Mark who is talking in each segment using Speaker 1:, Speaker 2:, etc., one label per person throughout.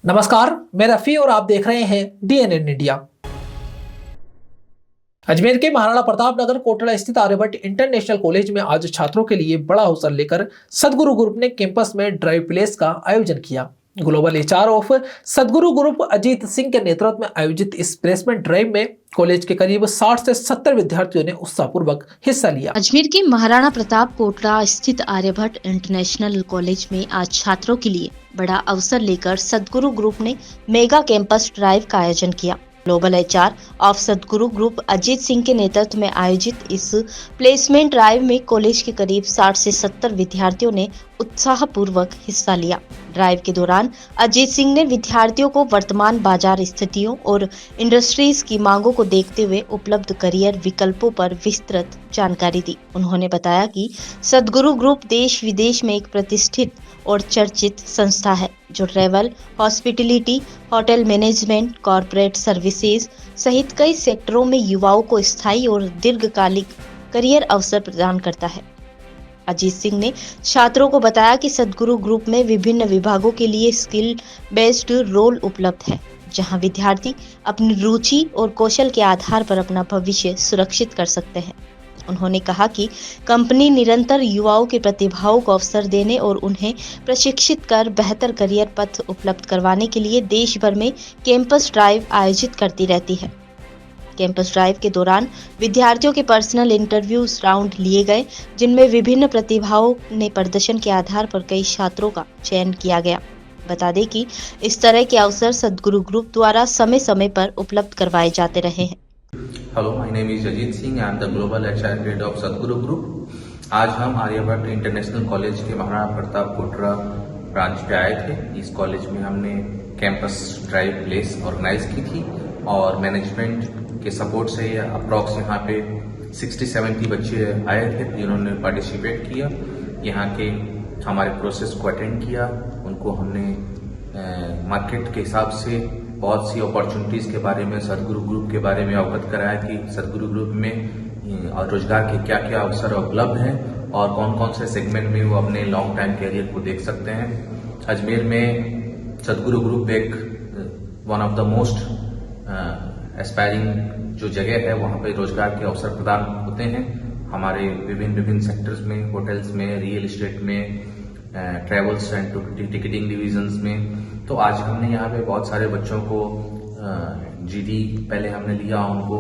Speaker 1: नमस्कार, मैं रफी और आप देख रहे हैं डीएनएन इंडिया। अजमेर के महाराणा प्रताप नगर कोटड़ा स्थित आर्यभट्ट इंटरनेशनल कॉलेज में आज छात्रों के लिए बड़ा अवसर लेकर सदगुरु ग्रुप ने कैंपस में ड्राइव प्लेस का आयोजन किया। ग्लोबल एचआर ऑफ सदगुरु ग्रुप अजीत सिंह के नेतृत्व में आयोजित इस प्लेसमेंट ड्राइव में कॉलेज के करीब 60 से 70 विद्यार्थियों ने उत्साहपूर्वक हिस्सा लिया।
Speaker 2: अजमेर के महाराणा प्रताप कोटड़ा स्थित आर्यभट्ट इंटरनेशनल कॉलेज में आज छात्रों के लिए बड़ा अवसर लेकर सदगुरु ग्रुप ने मेगा कैंपस ड्राइव का आयोजन किया। ग्लोबल एचआर ऑफ सदगुरु ग्रुप अजीत सिंह के नेतृत्व में आयोजित इस प्लेसमेंट ड्राइव में कॉलेज के करीब 60 से 70 विद्यार्थियों ने उत्साहपूर्वक हिस्सा लिया। ड्राइव के दौरान अजीत सिंह ने विद्यार्थियों को वर्तमान बाजार स्थितियों और इंडस्ट्रीज की मांगों को देखते हुए उपलब्ध करियर विकल्पों पर विस्तृत जानकारी दी। उन्होंने बताया कि सदगुरु ग्रुप देश विदेश में एक प्रतिष्ठित और चर्चित संस्था है जो travel, hospitality, hotel management, corporate services सहित कई सेक्टरों में युवाओं को स्थायी और दीर्घकालिक करियर अवसर प्रदान करता है। अजीत सिंह ने छात्रों को बताया कि सदगुरु ग्रुप में विभिन्न विभागों के लिए स्किल बेस्ड रोल उपलब्ध है, जहां विद्यार्थी अपनी रुचि और कौशल के आधार पर अपना भविष्य सुरक्षित कर सकते हैं। उन्होंने कहा कि कंपनी निरंतर युवाओं की प्रतिभाओं को अवसर देने और उन्हें प्रशिक्षित कर बेहतर करियर पथ उपलब्ध करवाने के लिए देश भर में कैंपस ड्राइव आयोजित करती रहती है। कैंपस ड्राइव के दौरान विद्यार्थियों के पर्सनल इंटरव्यूज राउंड लिए गए, जिनमें विभिन्न प्रतिभाओं ने प्रदर्शन के आधार पर कई छात्रों का चयन किया गया। बता दें कि इस तरह के अवसर सदगुरु ग्रुप द्वारा समय समय पर उपलब्ध करवाए जाते रहे हैं।
Speaker 3: Hello, my name is Ajit Singh. I am the global HR head of सदगुरु ग्रुप। आज हम आर्यभट्ट इंटरनेशनल कॉलेज के महाराणा प्रताप कोटड़ा ब्रांच पे आए थे। इस कॉलेज में हमने कैंपस ड्राइव प्लेस ऑर्गेनाइज की थी और मैनेजमेंट के सपोर्ट से अप्रॉक्स यहाँ पे 60-70 बच्चे आए थे जिन्होंने पार्टिसिपेट किया। यहाँ के हमारे प्रोसेस को अटेंड किया। उनको हमने मार्केट के हिसाब से बहुत सी अपॉर्चुनिटीज के बारे में, सदगुरु ग्रुप के बारे में अवगत कराया कि सदगुरु ग्रुप में रोजगार के क्या क्या अवसर उपलब्ध हैं और कौन कौन से सेगमेंट में वो अपने लॉन्ग टाइम कैरियर को देख सकते हैं। अजमेर में सदगुरु ग्रुप एक one of the most aspiring जो जगह है, वहाँ पे रोजगार के अवसर प्रदान होते हैं। हमारे विभिन्न सेक्टर्स में, होटल्स में, रियल एस्टेट में, ट्रेवल्स एंड टिकटिंग डिविजन्स में। तो आज हमने यहाँ पे बहुत सारे बच्चों को जीडी पहले हमने लिया उनको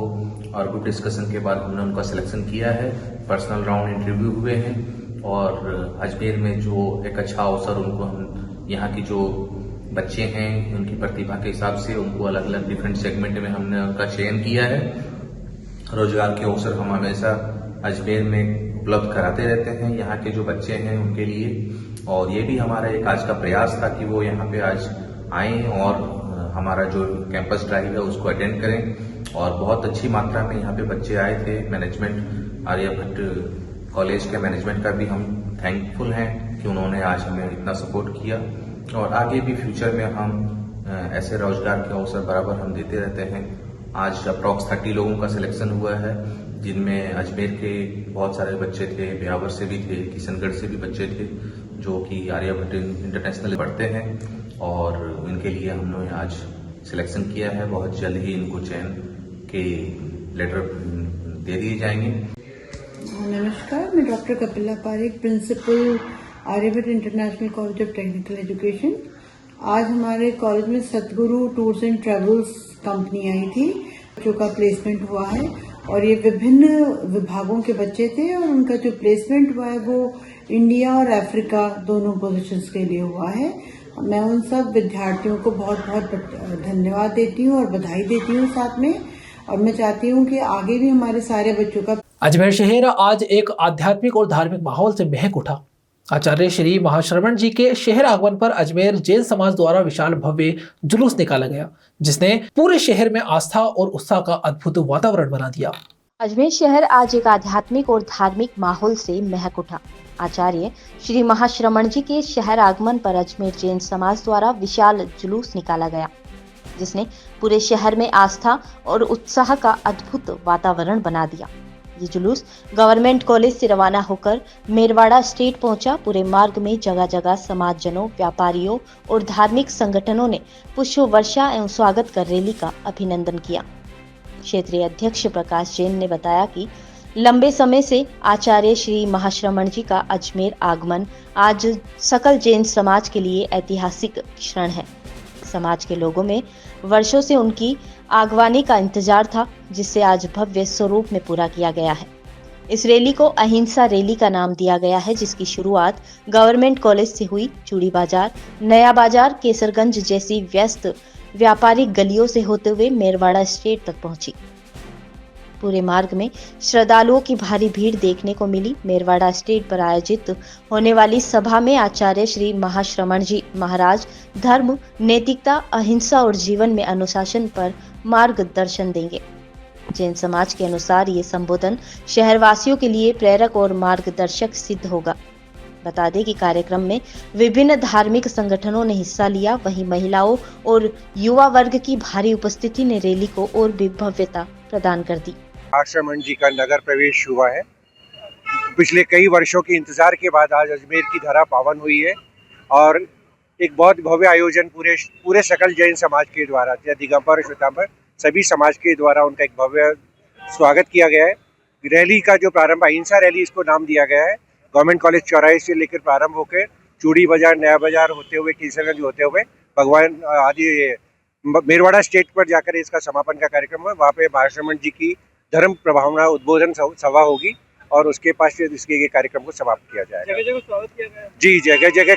Speaker 3: और ग्रुप डिस्कशन के बाद हमने उनका सिलेक्शन किया है। पर्सनल राउंड इंटरव्यू हुए हैं और अजमेर में जो एक अच्छा अवसर उनको हम यहाँ की जो बच्चे हैं उनकी प्रतिभा के हिसाब से उनको अलग अलग डिफरेंट सेगमेंट में हमने उनका चयन किया है। रोजगार के अवसर हम हमेशा अजमेर में उपलब्ध कराते रहते हैं यहाँ के जो बच्चे हैं उनके लिए, और ये भी हमारा एक आज का प्रयास था कि वो यहाँ पे आज आए और हमारा जो कैंपस ड्राइव है उसको अटेंड करें। और बहुत अच्छी मात्रा में यहाँ पे बच्चे आए थे। मैनेजमेंट, आर्यभट्ट कॉलेज के मैनेजमेंट का भी हम थैंकफुल हैं कि उन्होंने आज हमें इतना सपोर्ट किया और आगे भी फ्यूचर में हम ऐसे रोजगार के अवसर बराबर हम देते रहते हैं। आज अप्रॉक्स 30 लोगों का सिलेक्शन हुआ है, जिनमें अजमेर के बहुत सारे बच्चे थे, ब्यावर से भी थे, किशनगढ़ से भी बच्चे थे जो कि आर्यभट्ट इंटरनेशनल पढ़ते हैं और इनके लिए हमने आज सिलेक्शन किया है। बहुत जल्द ही इनको चयन के लेटर दे दिए जाएंगे।
Speaker 4: नमस्कार, मैं doctor Kapila Pareek, principal Aryabhatta international college of technical education. आज हमारे कॉलेज में Sadguru tours and travels company आई थी, बच्चों का प्लेसमेंट हुआ है और ये विभिन्न विभागों के बच्चे थे और उनका जो प्लेसमेंट हुआ है वो इंडिया और अफ्रीका दोनों पोजीशंस के लिए हुआ है। मैं उन सब विद्यार्थियों को बहुत बहुत धन्यवाद देती हूँ और बधाई देती हूँ साथ में, और मैं चाहती हूँ कि आगे भी हमारे सारे बच्चों का।
Speaker 1: अजमेर शहर आज एक आध्यात्मिक और धार्मिक माहौल से महक उठा। आचार्य श्री महाश्रवण जी के शहर आगमन पर अजमेर जैन समाज द्वारा विशाल भव्य जुलूस निकाला गया, जिसने पूरे शहर में आस्था और उत्साह का अद्भुत वातावरण बना दिया।
Speaker 2: अजमेर शहर आज एक आध्यात्मिक और धार्मिक माहौल से महक उठा। आचार्य श्री महाश्रवण जी के शहर आगमन पर अजमेर जैन समाज द्वारा विशाल जुलूस निकाला गया, जिसने पूरे शहर में आस्था और उत्साह का अद्भुत वातावरण बना दिया। ये जुलूस गवर्नमेंट कॉलेज से रवाना होकर मेरवाड़ा स्टेट पहुंचा। पूरे मार्ग में जगह जगह समाजजनों, व्यापारियों और धार्मिक संगठनों ने पुष्प वर्षा एवं स्वागत कर रैली का अभिनंदन किया। क्षेत्रीय अध्यक्ष प्रकाश जैन ने बताया कि लंबे समय से आचार्य श्री महाश्रमण जी का अजमेर आगमन आज सकल जैन समाज के लिए ऐतिहासिक क्षण है। समाज के लोगों में वर्षों से उनकी आगवानी का इंतजार था, जिसे आज भव्य स्वरूप में पूरा किया गया है। इस रैली को अहिंसा रैली का नाम दिया गया है, जिसकी शुरुआत गवर्नमेंट कॉलेज से हुई। चूड़ी बाजार, नया बाजार, केसरगंज जैसी व्यस्त व्यापारिक गलियों से होते हुए मेरवाड़ा स्टेट तक पहुंची। पूरे मार्ग में श्रद्धालुओं की भारी भीड़ देखने को मिली। मेरवाड़ा स्टेट पर आयोजित होने वाली सभा में आचार्य श्री महाश्रमण जी महाराज धर्म, नैतिकता, अहिंसा और जीवन में अनुशासन पर मार्गदर्शन देंगे। जैन समाज के अनुसार ये संबोधन शहरवासियों के लिए प्रेरक और मार्गदर्शक सिद्ध होगा। बता दें कि कार्यक्रम में विभिन्न धार्मिक संगठनों ने हिस्सा लिया। वहीं महिलाओं और युवा वर्ग की भारी उपस्थिति ने रैली को और भी भव्यता प्रदान कर दी।
Speaker 5: महाश्रमण जी का नगर प्रवेश हुआ है। पिछले कई वर्षों के इंतजार के बाद आज अजमेर की धरा पावन हुई है और एक बहुत भव्य आयोजन पूरे सकल जैन समाज के द्वारा, दिगंबर और श्वेतांबर सभी समाज के द्वारा उनका एक भव्य स्वागत किया गया है। रैली का जो प्रारंभ, अहिंसा रैली इसको नाम दिया गया है। गवर्नमेंट कॉलेज चौराहे से लेकर प्रारंभ होकर चूड़ी बाजार, नया बाजार होते हुए, केसरगंज होते हुए भगवान आदि मेरवाड़ा स्टेट पर जाकर इसका समापन का कार्यक्रम है। वहाँ पे महाश्रमण जी की धर्म प्रभावना उद्बोधन सभा होगी और उसके पास इसके कार्यक्रम को समाप्त किया जाएगा।
Speaker 6: जगह जगह स्वागत किया गया है।
Speaker 5: जी, जगह जगह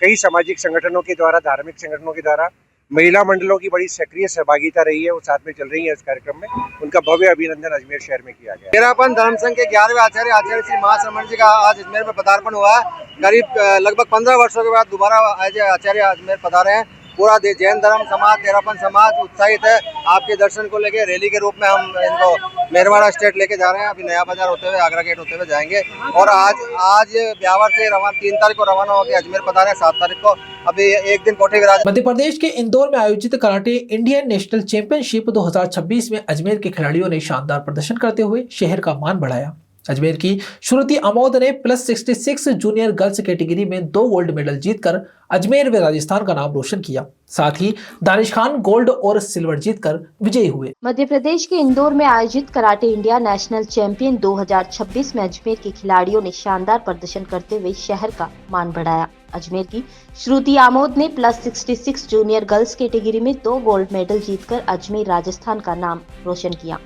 Speaker 5: कई सामाजिक संगठनों के द्वारा, धार्मिक संगठनों के द्वारा, महिला मंडलों की बड़ी सक्रिय सहभागिता रही है, वो साथ में चल रही है इस कार्यक्रम में। उनका भव्य अभिनंदन अजमेर शहर में किया गया।
Speaker 6: तेरापन धर्म संघ के 11वें आचार्य श्री महाश्रमण जी का आज अजमेर में पदार्पण हुआ है। करीब लगभग 15 वर्षों के बाद दोबारा आचार्य अजमेर पधारे हैं। पूरा जैन धर्म समाज, तेरापन समाज उत्साहित है आपके दर्शन को लेके। रैली के रूप में हम इनको मेरवाड़ा स्टेट लेके जा रहे हैं। अभी नया बाजार होते हुए, आगरा गेट होते हुए जाएंगे और आज ब्यावर से 3 तारीख को रवाना होकर अजमेर पधारे, 7 तारीख को अभी एक दिन कोठी विराज।
Speaker 1: मध्य प्रदेश के इंदौर में आयोजित कराटे इंडियन नेशनल चैंपियनशिप 2026 में अजमेर के खिलाड़ियों ने शानदार प्रदर्शन करते हुए शहर का मान बढ़ाया। अजमेर की श्रुति अमोद ने +66 जूनियर गर्ल्स कैटेगरी में 2 गोल्ड मेडल जीतकर अजमेर व राजस्थान का नाम रोशन किया। साथ ही दानिश खान गोल्ड और सिल्वर जीतकर विजयी हुए।
Speaker 2: मध्य प्रदेश के इंदौर में आयोजित कराटे इंडिया नेशनल चैंपियन 2026 में अजमेर के खिलाड़ियों ने शानदार प्रदर्शन करते हुए शहर का मान बढ़ाया। अजमेर की श्रुति आमोद ने +66 जूनियर गर्ल्स कैटेगरी में 2 गोल्ड मेडल जीतकर अजमेर राजस्थान का नाम रोशन किया।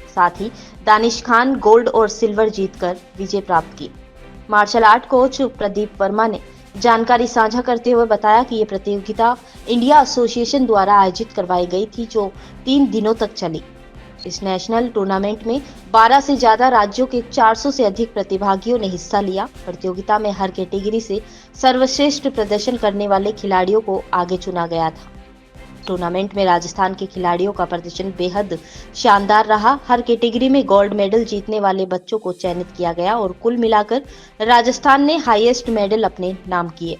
Speaker 2: साथ ही दानिश खान गोल्ड और सिल्वर जीतकर विजय प्राप्त की। Martial art coach Pradeep Verma ने जानकारी साझा करते हुए बताया कि ये प्रतियोगिता इंडिया एसोसिएशन द्वारा आयोजित करवाई गई थी, जो 3 दिनों तक चली। इस नेशनल टूर्नामेंट में 12 से ज्यादा राज्यों के 400 से अधिक प्रतिभागियों ने हिस्सा लिया। प्रतियोगिता में हर कैटेगरी से सर्वश्रेष्ठ प्रदर्शन करने वाले खिलाड़ियों को आगे चुना गया था। टूर्नामेंट में राजस्थान के खिलाड़ियों का प्रदर्शन बेहद शानदार रहा। हर कैटेगरी में गोल्ड मेडल जीतने वाले बच्चों को चयनित किया गया और कुल मिलाकर राजस्थान ने हाईएस्ट मेडल अपने नाम किए।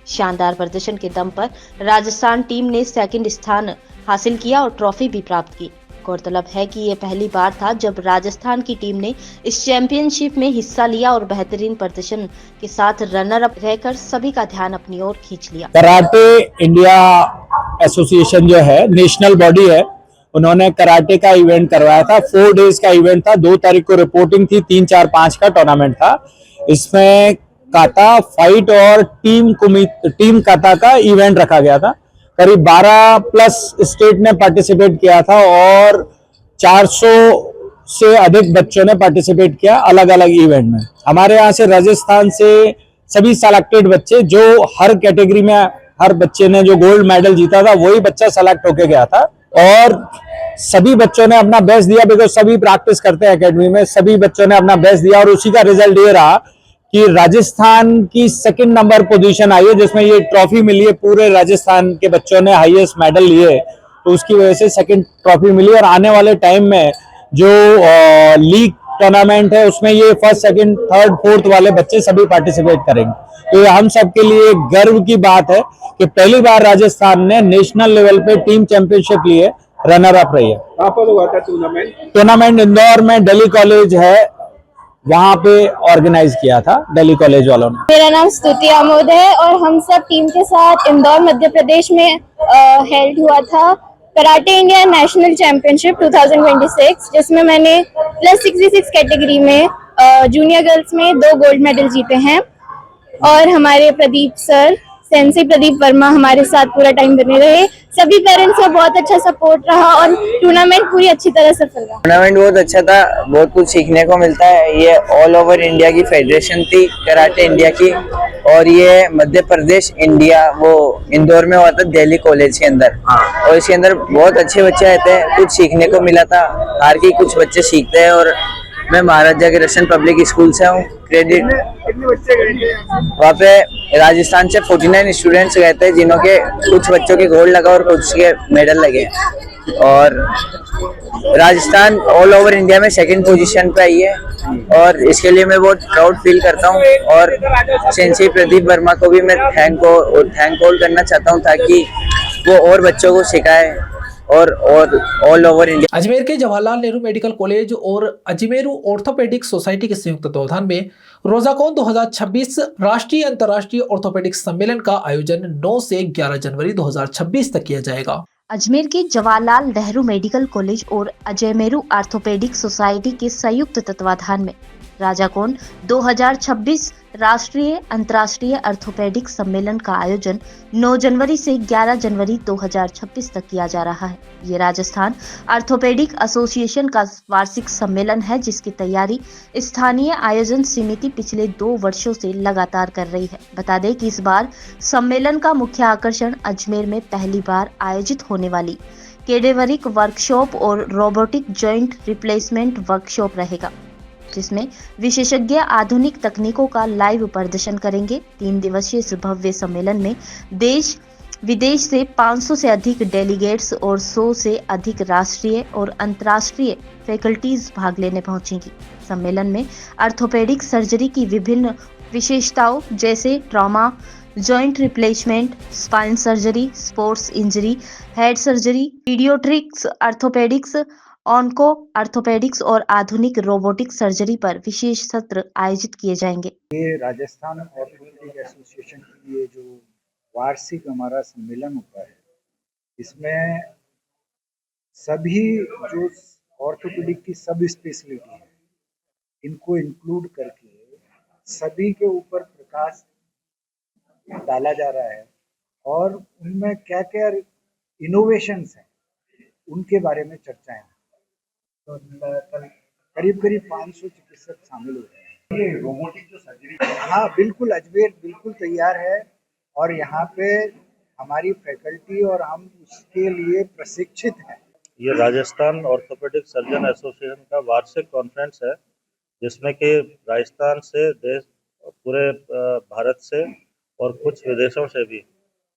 Speaker 2: शानदार प्रदर्शन के दम पर राजस्थान टीम ने 2nd स्थान हासिल किया और ट्रॉफी भी प्राप्त की। गौरतलब है कि ये पहली बार था जब राजस्थान की टीम ने इस चैंपियनशिप में हिस्सा लिया और बेहतरीन प्रदर्शन के साथ रनर अप रहकर सभी का ध्यान अपनी ओर खींच लिया।
Speaker 7: कराटे इंडिया एसोसिएशन जो है, नेशनल बॉडी है, उन्होंने कराटे का इवेंट करवाया था। 4 डेज का इवेंट था। 2 तारीख को रिपोर्टिंग थी, 3, 4, 5 का टूर्नामेंट था। इसमें काता, फाइट और टीम काता का इवेंट रखा गया था। करीब 12+ स्टेट ने पार्टिसिपेट किया था और 400 से अधिक बच्चों ने पार्टिसिपेट किया अलग अलग इवेंट में। हमारे यहाँ से राजस्थान से सभी सिलेक्टेड बच्चे, जो हर कैटेगरी में हर बच्चे ने जो गोल्ड मेडल जीता था वही बच्चा सेलेक्ट होके गया था और सभी बच्चों ने अपना बेस्ट दिया। बिकॉज सभी प्रैक्टिस करते हैं एकेडमी में, सभी बच्चों ने अपना बेस्ट दिया और उसी का रिजल्ट ये रहा कि राजस्थान की 2nd नंबर पोजीशन आई है, जिसमें ये ट्रॉफी मिली है। पूरे राजस्थान के बच्चों ने हाईएस्ट मेडल लिए, तो उसकी वजह से 2nd ट्रॉफी मिली। और आने वाले टाइम में जो लीग टूर्नामेंट है उसमें ये 1st, 2nd, 3rd, 4th वाले बच्चे सभी पार्टिसिपेट करेंगे। तो ये हम सबके लिए गर्व की बात है कि पहली बार राजस्थान ने नेशनल लेवल पे टीम चैंपियनशिप ली है रनर अप रही है।
Speaker 8: कहाँ पर हुआ था टूर्नामेंट?
Speaker 7: टूर्नामेंट इंदौर में दिल्ली कॉलेज है, वहाँ पे ऑर्गेनाइज किया था दिल्ली कॉलेज वालों ने।
Speaker 9: मेरा नाम स्तुति आमोद है और हम सब टीम के साथ इंदौर मध्य प्रदेश में हेल्ड हुआ था कराटे इंडिया नेशनल चैंपियनशिप 2026, जिसमें मैंने +66 कैटेगरी में जूनियर गर्ल्स में 2 गोल्ड मेडल जीते हैं। और हमारे प्रदीप सर, सेंसी प्रदीप वर्मा हमारे साथ पूरा टाइम बने रहे। सभी पेरेंट्स का बहुत अच्छा सपोर्ट रहा और टूर्नामेंट पूरी अच्छी तरह सफल रहा।
Speaker 10: टूर्नामेंट बहुत अच्छा था, बहुत कुछ सीखने को मिलता है। ये ऑल ओवर इंडिया की फेडरेशन थी कराटे इंडिया की, और ये मध्य प्रदेश इंडिया वो इंदौर में हुआ था दिल्ली कॉलेज के अंदर। और इसके अंदर बहुत अच्छे बच्चे आए थे, कुछ सीखने को मिला था। हार के कुछ बच्चे सीखते हैं। और मैं महाराजा के रशन पब्लिक स्कूल से हूँ। क्रेडिट वहाँ पे राजस्थान से 49 स्टूडेंट्स गए थे, जिन्हों के कुछ बच्चों के गोल्ड लगा और कुछ के मेडल लगे। और राजस्थान ऑल ओवर इंडिया में 2nd पोजीशन पे आई है, और इसके लिए मैं बहुत प्राउड फील करता हूँ। और सेंसी प्रदीप वर्मा को भी मैं थैंक ऑल करना चाहता हूँ, ताकि वो और बच्चों को सिखाए और ऑल ओवर इंडिया।
Speaker 1: अजमेर के जवाहरलाल नेहरू मेडिकल कॉलेज और अजमेरू ऑर्थोपेडिक सोसाइटी के संयुक्त तत्वाधान में रोजाकॉन 2026 राष्ट्रीय अंतर्राष्ट्रीय ऑर्थोपेडिक सम्मेलन का आयोजन 9 से 11 जनवरी 2026 तक किया जाएगा।
Speaker 2: अजमेर के जवाहरलाल नेहरू मेडिकल कॉलेज और अजमेरू ऑर्थोपेडिक सोसाइटी के संयुक्त तत्वाधान में राजाकॉन 2026 राष्ट्रीय अंतर्राष्ट्रीय ऑर्थोपेडिक सम्मेलन का आयोजन 9 जनवरी से 11 जनवरी 2026 तक किया जा रहा है। ये राजस्थान ऑर्थोपेडिक एसोसिएशन का वार्षिक सम्मेलन है, जिसकी तैयारी स्थानीय आयोजन समिति पिछले 2 वर्षों से लगातार कर रही है। बता दें कि इस बार सम्मेलन का मुख्य आकर्षण अजमेर में पहली बार आयोजित होने वाली कैडेवरिक वर्कशॉप और रोबोटिक जॉइंट रिप्लेसमेंट वर्कशॉप रहेगा, जिसमें विशेषज्ञ आधुनिक तकनीकों का लाइव प्रदर्शन करेंगे। 3 दिवसीय इस भव्य सम्मेलन में देश विदेश से 500 से अधिक डेलीगेट्स और 100 से अधिक राष्ट्रीय और अंतर्राष्ट्रीय फैकल्टीज भाग लेने पहुंचेंगी। सम्मेलन में ऑर्थोपेडिक सर्जरी की विभिन्न विशेषताओं जैसे trauma, joint replacement, spine surgery, sports injury, head surgery, paediatrics, orthopaedics, onco orthopaedics और आधुनिक रोबोटिक सर्जरी पर विशेष सत्र आयोजित किए जाएंगे।
Speaker 8: ये राजस्थान ऑर्थोपेडिक एसोसिएशन की ये जो वार्षिक हमारा सम्मेलन होता है, इसमें सभी जो ऑर्थोपेडिक की सब स्पेशलिटी है, इनको इंक्लूड करके सभी के ऊपर प्रकाश डाला जा रहा है, और उनमें क्या क्या इनोवेशंस हैं उनके बारे में चर्चाएं। तो करीब 500 चिकित्सक शामिल हो रहे हैं। ये रोबोटिक जो सर्जरी, हाँ बिल्कुल, अजमेर बिल्कुल तैयार है, और यहाँ पे हमारी फैकल्टी और हम उसके लिए प्रशिक्षित हैं।
Speaker 11: ये राजस्थान ऑर्थोपेडिक सर्जन एसोसिएशन का वार्षिक कॉन्फ्रेंस है, जिसमें कि राजस्थान से देश पूरे भारत से और कुछ विदेशों से भी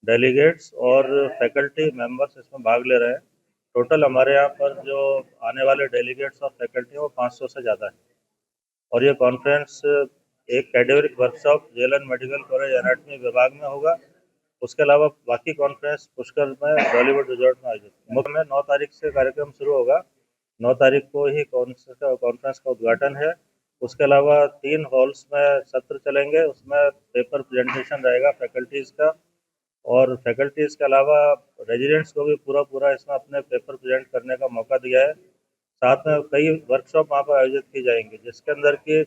Speaker 11: डेलीगेट्स और फैकल्टी मेंबर्स इसमें भाग ले रहे हैं। टोटल हमारे यहाँ पर जो आने वाले डेलीगेट्स और फैकल्टी वो 500 से ज़्यादा है। और ये कॉन्फ्रेंस एक cadaveric workshop JLN medical college anatomy विभाग में होगा। उसके अलावा बाकी कॉन्फ्रेंस पुष्कर में बॉलीवुड रिजॉर्ट में आयोजित। मुख्य में 9 तारीख से कार्यक्रम शुरू होगा। 9 तारीख को ही कॉन्फ्रेंस का उद्घाटन है। उसके अलावा 3 हॉल्स में सत्र चलेंगे, उसमें पेपर प्रेजेंटेशन रहेगा फैकल्टीज़ का, और फैकल्टीज़ के अलावा रेजिडेंट्स को भी पूरा इसमें अपने पेपर प्रेजेंट करने का मौका दिया है। साथ में कई वर्कशॉप वहाँ पर आयोजित की जाएंगी, जिसके अंदर की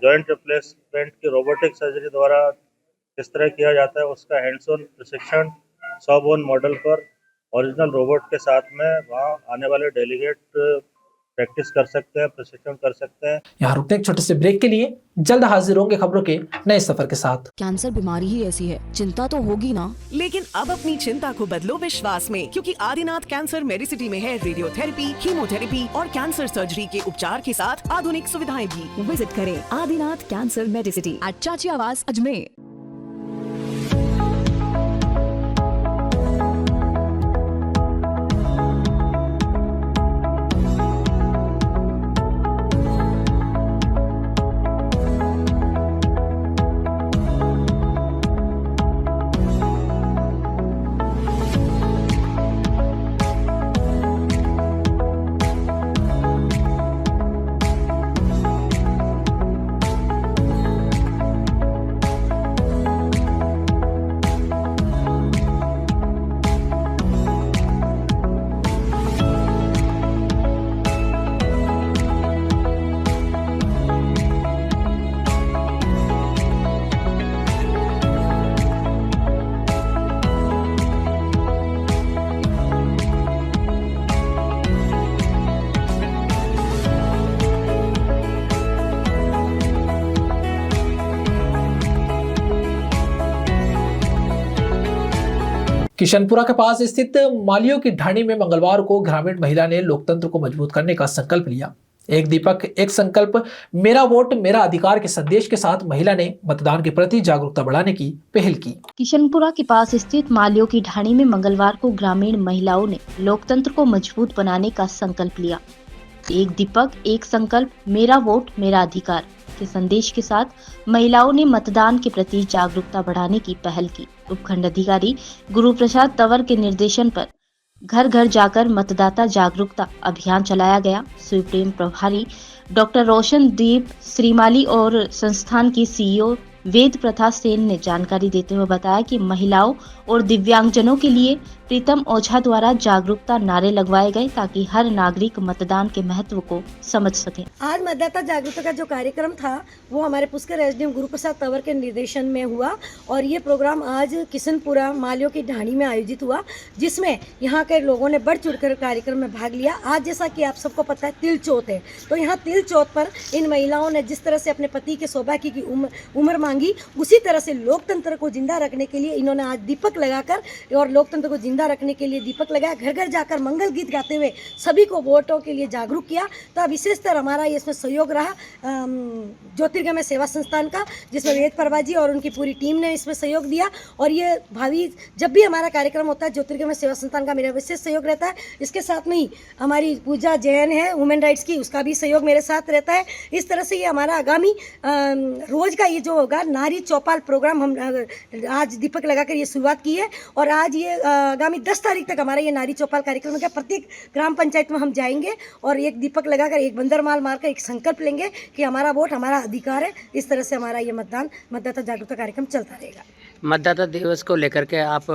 Speaker 11: जॉइंट रिप्लेसमेंट की रोबोटिक सर्जरी द्वारा किस तरह किया जाता है उसका हैंड्स ऑन प्रशिक्षण 100 बोन मॉडल पर ओरिजिनल रोबोट के साथ में वहाँ आने वाले डेलीगेट प्रैक्टिस कर सकते हैं, प्रशिक्षण कर सकते हैं।
Speaker 1: यहाँ रुकते हैं एक छोटे से ब्रेक के लिए, जल्द हाजिर होंगे खबरों के नए सफर के साथ।
Speaker 12: कैंसर बीमारी ही ऐसी है, चिंता तो होगी ना।
Speaker 13: लेकिन अब अपनी चिंता को बदलो विश्वास में, क्योंकि आदिनाथ कैंसर मेडिसिटी में है रेडियोथेरेपी, कीमोथेरेपी और कैंसर सर्जरी के उपचार के साथ आधुनिक सुविधाएं भी।
Speaker 12: विजिट करें आदिनाथ कैंसर मेडिसिटी एट चाची आवास अजमेर।
Speaker 1: किशनपुरा के पास स्थित मालियों की ढाणी में मंगलवार को ग्रामीण महिला ने लोकतंत्र को मजबूत करने का संकल्प लिया। एक दीपक एक संकल्प मेरा वोट मेरा अधिकार के संदेश के साथ महिला ने मतदान के प्रति जागरूकता बढ़ाने की पहल की।
Speaker 2: किशनपुरा के पास स्थित मालियों की ढाणी में मंगलवार को ग्रामीण महिलाओं ने लोकतंत्र को मजबूत बनाने का संकल्प लिया। एक दीपक एक संकल्प मेरा वोट मेरा अधिकार के संदेश के साथ महिलाओं ने मतदान के प्रति जागरूकता बढ़ाने की पहल की। उपखंड अधिकारी गुरु प्रसाद तंवर के निर्देशन पर घर घर जाकर मतदाता जागरूकता अभियान चलाया गया। सुप्रीम प्रभारी डॉक्टर रोशनदीप श्रीमाली और संस्थान की सीईओ वेद प्रथा सेन ने जानकारी देते हुए बताया कि महिलाओं और दिव्यांगजनों के लिए प्रीतम ओझा द्वारा जागरूकता नारे लगवाए गए ताकि हर नागरिक मतदान के महत्व को समझ सके।
Speaker 14: आज मतदाता जागरूकता का जो कार्यक्रम था वो हमारे पुष्कर एसडीएम गुरु प्रसाद तंवर के निर्देशन में हुआ और ये प्रोग्राम आज किशनपुरा मालियों की ढाणी में आयोजित हुआ, जिसमें यहाँ के लोगों ने बढ़ चढ़कर कार्यक्रम में भाग लिया। आज जैसा कि आप सबको पता है तिल चौथ है, तो यहाँ तिल चौथ पर इन महिलाओं ने जिस तरह से अपने पति के सौभाग्य की उम्र मांगी, उसी तरह से लोकतंत्र को जिंदा रखने के लिए इन्होंने आज दीपक लगाकर और लोकतंत्र को जिंदा रखने के लिए दीपक लगाया। घर घर जाकर मंगल गीत गाते हुए सभी को वोटों के लिए जागरूक किया। तो विशेषतर हमारा इसमें सहयोग रहा ज्योतिर्गमय सेवा संस्थान का, जिसमें वेद प्रभा जी और उनकी पूरी टीम ने इसमें सहयोग दिया। और ये भावी जब भी हमारा कार्यक्रम होता है ज्योतिर्गमय सेवा संस्थान का मेरा विशेष सहयोग रहता है। इसके साथ में ही हमारी पूजा जैन है वुमेन राइट्स की, उसका भी सहयोग मेरे साथ रहता है। इस तरह से ये हमारा आगामी रोज का ये जो होगा नारी चौपाल प्रोग्राम हम आज दीपक लगाकर ये शुरुआत की है और आज ये आगामी 10 तारीख तक हमारा ये नारी चौपाल कार्यक्रम का प्रत्येक ग्राम पंचायत में हम जाएंगे और एक दीपक लगाकर एक बंदर माल मारकर एक संकल्प लेंगे कि हमारा वोट हमारा अधिकार है। इस तरह से हमारा ये मतदाता जागरूकता कार्यक्रम चलता रहेगा।
Speaker 15: मतदाता दिवस को लेकर के आप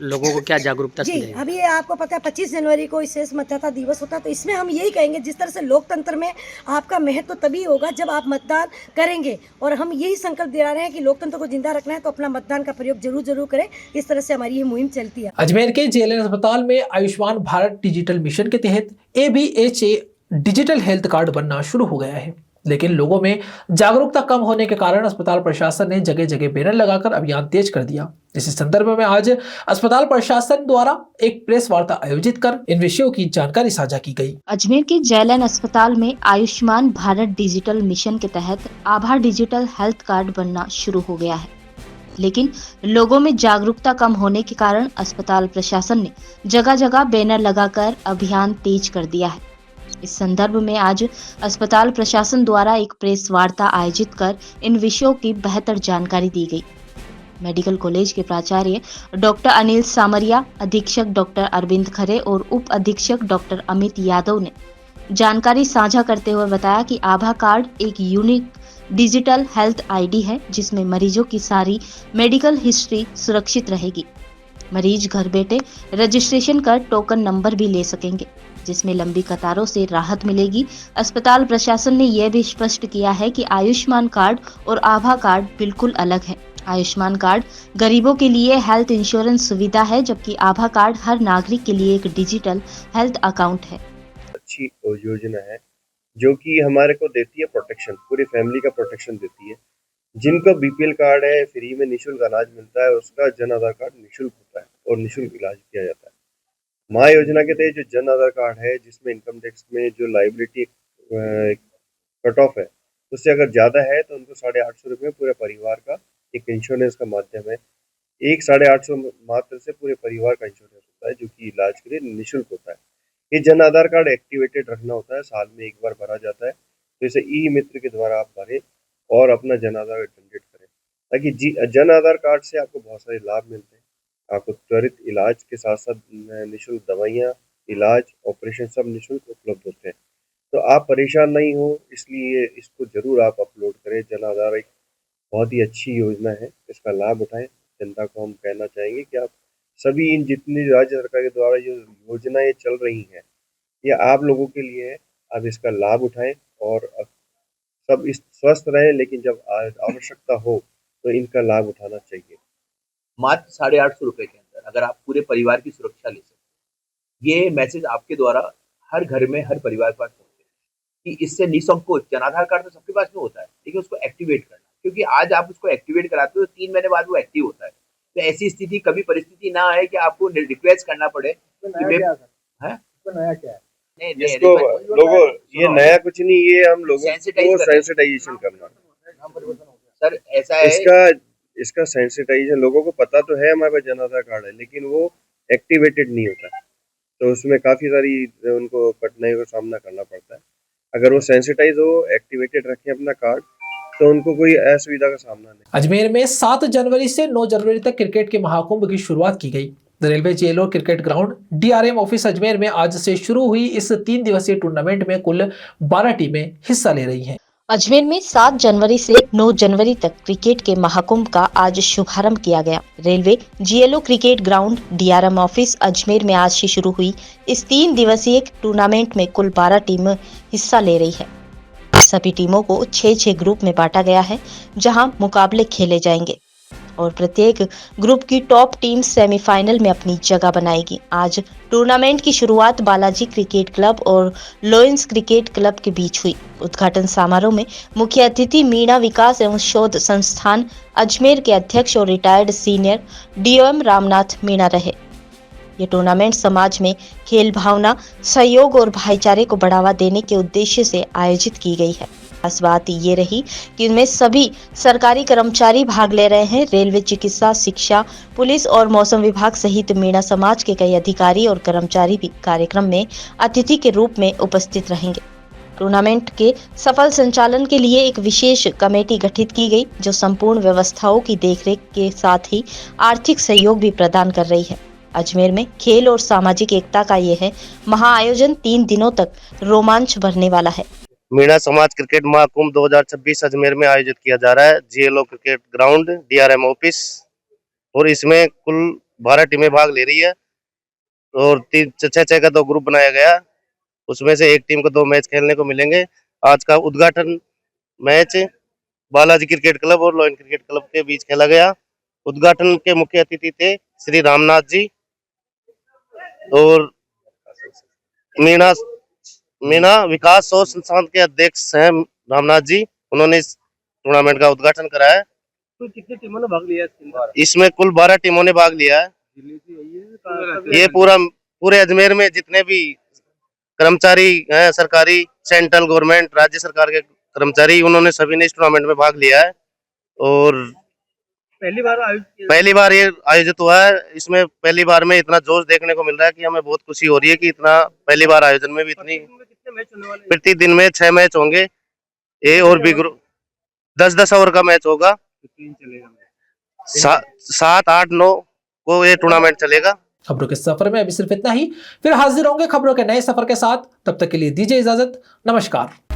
Speaker 15: लोगों को क्या जागरूकता
Speaker 14: जी, अभी आपको पता है 25 जनवरी को विशेष मतदाता दिवस होता है, तो इसमें हम यही कहेंगे जिस तरह से लोकतंत्र में आपका महत्व तभी होगा जब आप मतदान करेंगे और हम यही संकल्प दिला रहे हैं कि लोकतंत्र को जिंदा रखना है तो अपना मतदान का प्रयोग जरूर करें। इस तरह से हमारी ये मुहिम चलती है।
Speaker 1: अजमेर के जेएलएन अस्पताल में आयुष्मान भारत डिजिटल मिशन के तहत ABHA डिजिटल हेल्थ कार्ड बनना शुरू हो गया है, लेकिन लोगों में जागरूकता कम होने के कारण अस्पताल प्रशासन ने जगह जगह बैनर लगाकर अभियान तेज कर दिया। इसी संदर्भ में आज अस्पताल प्रशासन द्वारा एक प्रेस वार्ता आयोजित कर इन विषयों की जानकारी साझा की गई।
Speaker 2: अजमेर के जेएलएन अस्पताल में आयुष्मान भारत डिजिटल मिशन के तहत आभा डिजिटल हेल्थ कार्ड बनना शुरू हो गया है, लेकिन लोगों में जागरूकता कम होने के कारण अस्पताल प्रशासन ने जगह जगह बैनर लगाकर अभियान तेज कर दिया है। इस संदर्भ में आज अस्पताल प्रशासन द्वारा एक प्रेस वार्ता आयोजित कर इन विषयों की बेहतर जानकारी दी गई। मेडिकल कॉलेज के प्राचार्य डॉक्टर अनिल सामरिया, अधीक्षक डॉक्टर अरविंद खरे और उप अधीक्षक डॉक्टर अमित यादव ने जानकारी साझा करते हुए बताया कि आभा कार्ड एक यूनिक डिजिटल हेल्थ आईडी है जिसमें मरीजों की सारी मेडिकल हिस्ट्री सुरक्षित रहेगी। मरीज घर बैठे रजिस्ट्रेशन कर टोकन नंबर भी ले सकेंगे, जिसमें लंबी कतारों से राहत मिलेगी। अस्पताल प्रशासन ने यह भी स्पष्ट किया है कि आयुष्मान कार्ड और आभा कार्ड बिल्कुल अलग है। आयुष्मान कार्ड गरीबों के लिए हेल्थ इंश्योरेंस सुविधा है, जबकि आभा कार्ड हर नागरिक के लिए एक डिजिटल हेल्थ अकाउंट है।
Speaker 16: अच्छी योजना है जो कि हमारे को देती है प्रोटेक्शन, पूरी फैमिली का प्रोटेक्शन देती है। जिनका BPL कार्ड है, फ्री में निःशुल्क इलाज मिलता है, उसका जन आधार कार्ड निःशुल्क होता है और निःशुल्क इलाज किया जाता है। माँ योजना के तहत जो जन आधार कार्ड है, जिसमें इनकम टैक्स में जो लाइबिलिटी कट ऑफ है उससे अगर ज़्यादा है तो उनको 850 रुपये पूरे परिवार का एक इंश्योरेंस का माध्यम है। 850 मात्र से पूरे परिवार का इंश्योरेंस होता है जो कि इलाज के लिए निःशुल्क होता है। ये जन आधार कार्ड एक्टिवेटेड रखना होता है, साल में एक बार भरा जाता है, तो इसे ई मित्र के द्वारा आप भरें और अपना जन आधार जनरेट करें, ताकि जन आधार कार्ड से आपको बहुत सारे लाभ मिलते हैं। आपको त्वरित इलाज के साथ साथ निःशुल्क दवाइयाँ, इलाज, ऑपरेशन सब निःशुल्क उपलब्ध होते हैं। तो आप परेशान नहीं हो, इसलिए इसको जरूर आप अपलोड करें। जन आधार एक बहुत ही अच्छी योजना है, इसका लाभ उठाएं। जनता को हम कहना चाहेंगे कि आप सभी इन जितनी राज्य सरकार के द्वारा जो योजनाएं चल रही हैं ये आप लोगों के लिए है, आप इसका लाभ उठाएं और सब स्वस्थ रहें, लेकिन जब आवश्यकता हो तो इनका लाभ उठाना चाहिए।
Speaker 17: मात्र 850 रुपये के अंदर अगर आप पूरे परिवार की सुरक्षा ले सकते, ये मैसेज आपके द्वारा हर घर में हर परिवार के पास पहुंचे कि इससे निसंकोच जन आधार कार्ड तो सबके पास में होता है, लेकिन उसको एक्टिवेट करना, क्योंकि आज आप उसको एक्टिवेट कराते हो 3 महीने बाद वो एक्टिव होता है। तो ऐसी स्थिति कभी परिस्थिति ना आए कि आपको रिक्वेस्ट करना पड़े कि
Speaker 8: नया क्या है?
Speaker 17: नहीं
Speaker 16: इसको लोगों ये नया कुछ नहीं, ये हम लोगों को सेंसिटाइजेशन करना
Speaker 17: सर ऐसा है
Speaker 16: इसका सेंसिटाइजेशन। लोगों को पता तो है हमारे पास जन आधार कार्ड है, लेकिन वो एक्टिवेटेड नहीं होता, तो उसमें काफी सारी उनको कठिनाइयों का सामना करना पड़ता है। अगर वो सेंसिटाइज हो, एक्टिवेटेड रखें अपना कार्ड, तो उनको कोई असुविधा का सामना नहीं।
Speaker 1: अजमेर में 7 जनवरी से 9 जनवरी तक क्रिकेट के महाकुंभ की शुरुआत की गई। रेलवे जेलोर cricket ground DRM office Ajmer में आज से शुरू हुई इस 3 दिवसीय टूर्नामेंट में कुल 12 टीमें हिस्सा ले रही हैं।
Speaker 2: अजमेर में 7 जनवरी से 9 जनवरी तक क्रिकेट के महाकुंभ का आज शुभारंभ किया गया। Railway GLO cricket ground DRM office Ajmer में आज से शुरू हुई इस 3 दिवसीय टूर्नामेंट में कुल 12 टीमें हिस्सा ले रही है। सभी टीमों को 6-6 ग्रुप में बांटा गया है, जहां मुकाबले खेले जाएंगे और प्रत्येक ग्रुप की टॉप टीम सेमीफाइनल में अपनी जगह बनाएगी। आज टूर्नामेंट की शुरुआत बालाजी क्रिकेट क्लब और लॉयंस क्रिकेट क्लब के बीच हुई। उद्घाटन समारोह में मुख्य अतिथि मीणा विकास एवं शोध संस्थान अजमेर के अध्यक्ष और retired senior DOM Ramnath Meena रहे। ये टूर्नामेंट समाज में खेल भावना, सहयोग और भाईचारे को बढ़ावा देने के उद्देश्य से आयोजित की गई है। खास बात ये रही कि इनमें सभी सरकारी कर्मचारी भाग ले रहे हैं। रेलवे, चिकित्सा, शिक्षा, पुलिस और मौसम विभाग सहित मीणा समाज के कई अधिकारी और कर्मचारी भी कार्यक्रम में अतिथि के रूप में उपस्थित रहेंगे। टूर्नामेंट के सफल संचालन के लिए एक विशेष कमेटी गठित की गई, जो संपूर्ण व्यवस्थाओं की देखरेख के साथ ही आर्थिक सहयोग भी प्रदान कर रही है। अजमेर में खेल और सामाजिक एकता का ये है महाआयोजन 3 दिनों तक रोमांच भरने वाला है।
Speaker 18: मीणा समाज क्रिकेट महाकुंभ 2026 अजमेर में आयोजित किया जा रहा है। जीएलओ क्रिकेट ग्राउंड डीआरएम ऑफिस, और इसमें कुल 12 टीमें भाग ले रही है और 6-6 का 2 ग्रुप बनाया गया। उसमें से एक टीम को 2 मैच खेलने को मिलेंगे। आज का उद्घाटन मैच बालाजी क्रिकेट क्लब और लॉयन क्रिकेट क्लब के बीच खेला गया। उद्घाटन के मुख्य अतिथि थे श्री रामनाथ जी और मीणा विकास शोध संस्थान के अध्यक्ष हैं रामनाथ जी। उन्होंने इस टूर्नामेंट का उद्घाटन कराया है।
Speaker 15: तो कितनी टीमों ने भाग लिया है?
Speaker 18: इसमें कुल 12 टीमों ने भाग लिया है। ये पूरे अजमेर में जितने भी कर्मचारी हैं, सरकारी, सेंट्रल गवर्नमेंट, राज्य सरकार के कर्मचारी, उन्होंने सभी ने इस टूर्नामेंट में भाग लिया है और पहली बार ये आयोजित हुआ है। इसमें पहली बार में इतना जोश देखने को मिल रहा है कि हमें बहुत खुशी हो रही है कि इतना पहली बार आयोजन में भी इतनी। प्रतिदिन में 6 मैच होंगे, ए और बी ग्रुप 10-10 ओवर का मैच होगा। 7, 8, 9 को ये टूर्नामेंट चलेगा।
Speaker 1: खबरों के सफर में अभी सिर्फ इतना ही। फिर हाजिर होंगे खबरों के नए सफर के साथ। तब तक के लिए दीजिए इजाजत। नमस्कार।